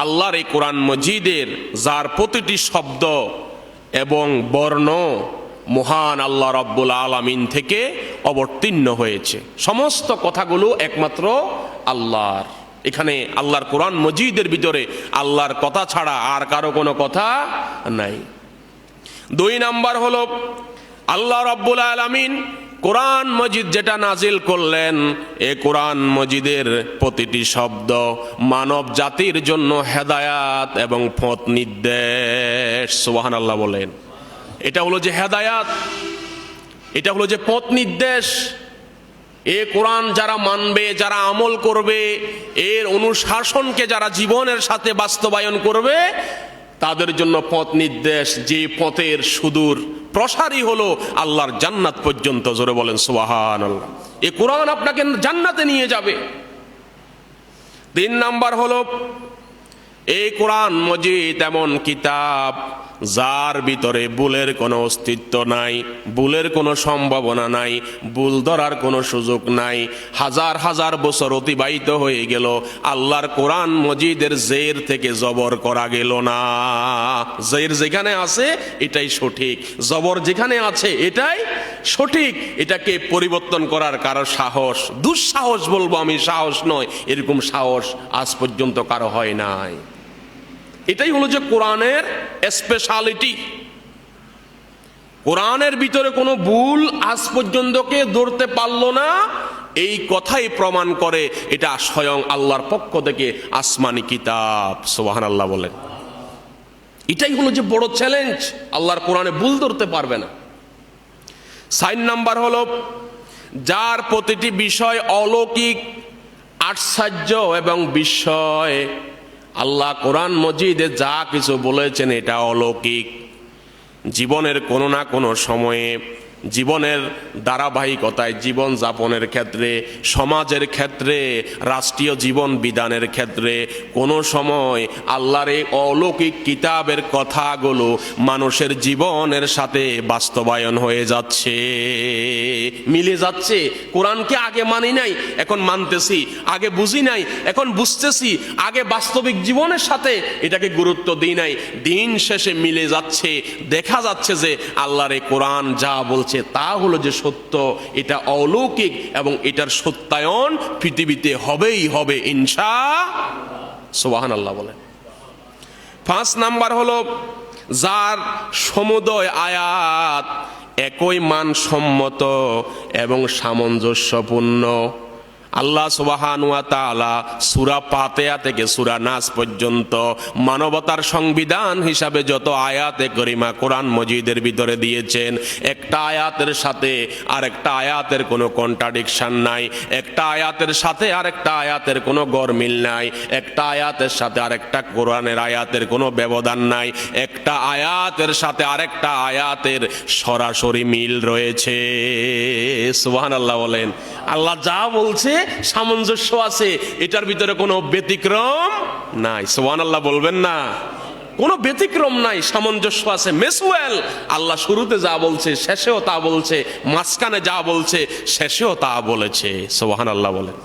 আল্লাহর এই কোরআন মজিদের যার প্রতিটি শব্দ এবং বর্ণ মহান আল্লাহ রাব্বুল আলামিন থেকে অবতীর্ণ হয়েছে। সমস্ত কথাগুলো একমাত্র আল্লাহর। এখানে আল্লাহর কোরআন মজিদের ভিতরে আল্লাহর কথা ছাড়া আর কারো কোনো কথা নাই। 2 নাম্বার হলো আল্লাহ রাব্বুল আলামিন কোরআন মজিদ যেটা নাজিল করলেন, এ কোরআন মজিদের প্রতিটি শব্দ মানব জাতির জন্য হেদায়াত এবং পথ নির্দেশ। সুবহানাল্লাহ বলেন। এটা হলো যে হেদায়াত, এটা হলো যে পথ নির্দেশ। এ কোরআন যারা মানবে, যারা আমল করবে, এর অনুশাসনকে যারা জীবনের সাথে বাস্তবায়ন করবে, তাদের জন্য পথ নির্দেশ। যে পথের সুদূর প্রসারই হলো আল্লাহর জান্নাত পর্যন্ত। জোরে বলেন সুবহানাল্লাহ। এ কোরআন আপনাকে জান্নাতে নিয়ে যাবে। 3 নাম্বার হলো এই কোরআন মজিদ এমন কিতাব যার ভিতরে ভুলের কোনো অস্তিত্ব নাই, ভুলের কোনো সম্ভাবনা নাই, ভুল ধরার কোনো সুযোগ নাই। হাজার হাজার বছর অতিবাহিত হয়ে গেল, আল্লাহর কোরআন মজিদের জের থেকে জবর করা গেল না। জের যেখানে আছে এটাই সঠিক, জবর যেখানে আছে এটাই সঠিক। এটাকে পরিবর্তন করার কারো সাহস, দুঃসাহস বলবো আমি, সাহস নয়, এরকম সাহস আজ পর্যন্ত কারো হয় নাই। এটাই হলো যে কোরআনের স্পেশালিটি। কোরআনের ভিতরে কোনো ভুল আজ পর্যন্ত কে ধরতে পারলো না, এই কথাই প্রমাণ করে এটা স্বয়ং আল্লাহর পক্ষ থেকে আসমানি কিতাব। সুবহানাল্লাহ বলেন। এটাই হলো যে বড় চ্যালেঞ্জ, আল্লাহর কোরআনে ভুল ধরতে পারবে না। 4 নাম্বার হলো যার প্রতিটি বিষয় অলৌকিক, আশ্চর্য এবং বিস্ময়। আল্লাহ কোরআন মজিদে যা কিছু বলেছেন এটা অলৌকিক। জীবনের কোনো না কোনো সময়ে, জীবনের ধারাবাহিকতায়, জীবন যাপনের ক্ষেত্রে, সমাজের ক্ষেত্রে, রাষ্ট্রীয় জীবন বিধানের ক্ষেত্রে কোনো সময় আল্লাহর এই অলৌকিক কিতাবের কথাগুলো মানুষের জীবনের সাথে বাস্তবায়ন হয়ে যাচ্ছে, মিলে যাচ্ছে। কোরআনকে আগে মানি নাই, এখন মানতেছি, আগে বুঝি নাই, এখন বুঝতেছি, আগে বাস্তবিক জীবনের সাথে এটাকে গুরুত্ব দিই নাই, দিন শেষে মিলে যাচ্ছে। দেখা যাচ্ছে যে আল্লাহর এই কোরআন যা বলছে তা হলো যে সত্য, এটা অলৌকিক এবং এটার সত্যায়ন পৃথিবীতে হবেই হবে ইনশাআল্লাহ। সুবহানাল্লাহ বলেন। 5 নাম্বার হলো যার সমুদয় আয়াত একই মানসম্মত এবং সামঞ্জস্যপূর্ণ। আল্লাহ সুবহানাহু ওয়া তাআলা সূরা ফাতিহা থেকে সূরা নাস পর্যন্ত মানবতার সংবিধান হিসাবে যত আয়াতে করিমা কোরআন মজিদের ভিতরে দিয়েছেন, একটা আয়াতের সাথে আরেকটা আয়াতের কোনো কন্ট্রাডিকশন নাই, একটা আয়াতের সাথে আরেকটা আয়াতের কোনো গরমিল নাই, একটা আয়াতের সাথে আরেকটা কোরআনের আয়াতের কোনো ব্যবধান নাই, একটা আয়াতের সাথে আরেকটা আয়াতের সরাসরি মিল রয়েছে। সুবহানাল্লাহ বলেন। আল্লাহ যা বলছে সামঞ্জস্য আছে, এটার ভিতরে কোনো ব্যতিক্রম নাই। সুবহানাল্লাহ বলবেন না? কোনো ব্যতিক্রম নাই, সামঞ্জস্য আছে, মেসওয়েল। আল্লাহ শুরুতে যা বলছে শেষেও তা বলছে, মাঝখানে যা বলছে শেষেও তা বলেছে। সুবহানাল্লাহ বলেন।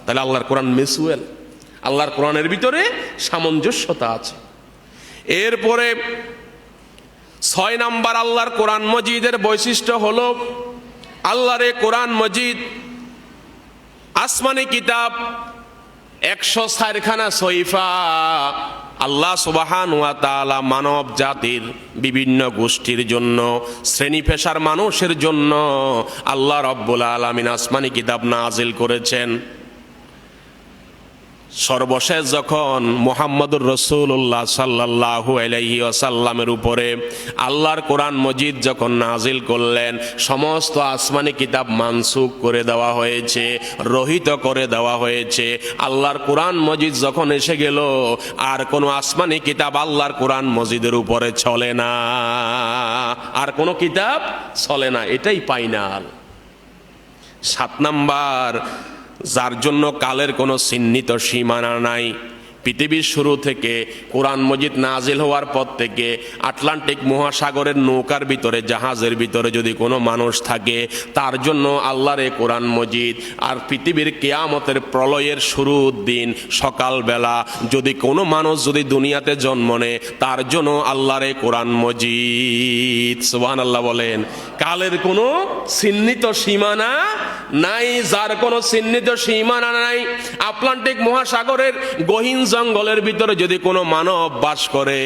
তাহলে আল্লাহর কোরআন মেসওয়েল, আল্লাহর কোরআনের ভিতরে সামঞ্জস্যতা আছে। এরপরে 6 নাম্বার আল্লাহর কোরআন মজিদের বৈশিষ্ট্য হলো আল্লাহর কোরআন মজিদ আসমানি কিতাব, 104 খানা সহিফা। আল্লাহ সুবহানাহু ওয়া তাআলা মানব জাতির বিভিন্ন গোষ্ঠীর জন্য, শ্রেণী পেশার মানুষের জন্য আল্লাহ রাব্বুল আলামিন আসমানি কিতাব নাজিল করেছেন। সর্বশেষ যখন মুহাম্মদুর রাসূলুল্লাহ সাল্লাল্লাহু আলাইহি ওয়াসাল্লামের উপরে আল্লাহর কোরআন মজিদ যখন নাজিল করলেন, সমস্ত আসমানি কিতাব মানসুখ করে দেওয়া হয়েছে, রহিত করে দেওয়া হয়েছে। আল্লাহর কোরআন মজিদ যখন এসে গেল, আর কোনো আসমানি কিতাব আল্লাহর কোরআন মজিদের উপরে চলে না, আর কোনো কিতাব চলে না। এটাই ফাইনাল। 7 নাম্বার যার জন্য কালের কোনো চিহ্নিত সীমানা নাই, পৃথিবীর শুরু থেকে কোরআন মজিদ নাজিল হওয়ার পর থেকে আটলান্টিক মহাসাগরের নৌকার ভিতরে, জাহাজের ভিতরে যদি কোনো মানুষ থাকে, তার জন্য আল্লাহর এই কোরআন মজিদ। আর পৃথিবীর কিয়ামতের প্রলয়ের শুরুর দিন সকালবেলা যদি কোনো মানুষ যদি দুনিয়াতে জন্ম নেয়, তার জন্য আল্লাহর এই কোরআন মজিদ। সুবহানাল্লাহ বলেন। কালের কোনো চিহ্নিত সীমানা নাই, যার কোনো চিহ্নিত সীমানা নাই। আটলান্টিক মহাসাগরের গহীন জঙ্গলের ভিতরে যদি কোনো মানব বাস করে,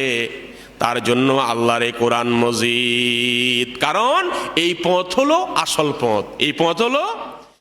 তার জন্য আল্লাহর এই কোরআন মজিদ। কারণ এই পথ হলো আসল পথ, এই পথ হলো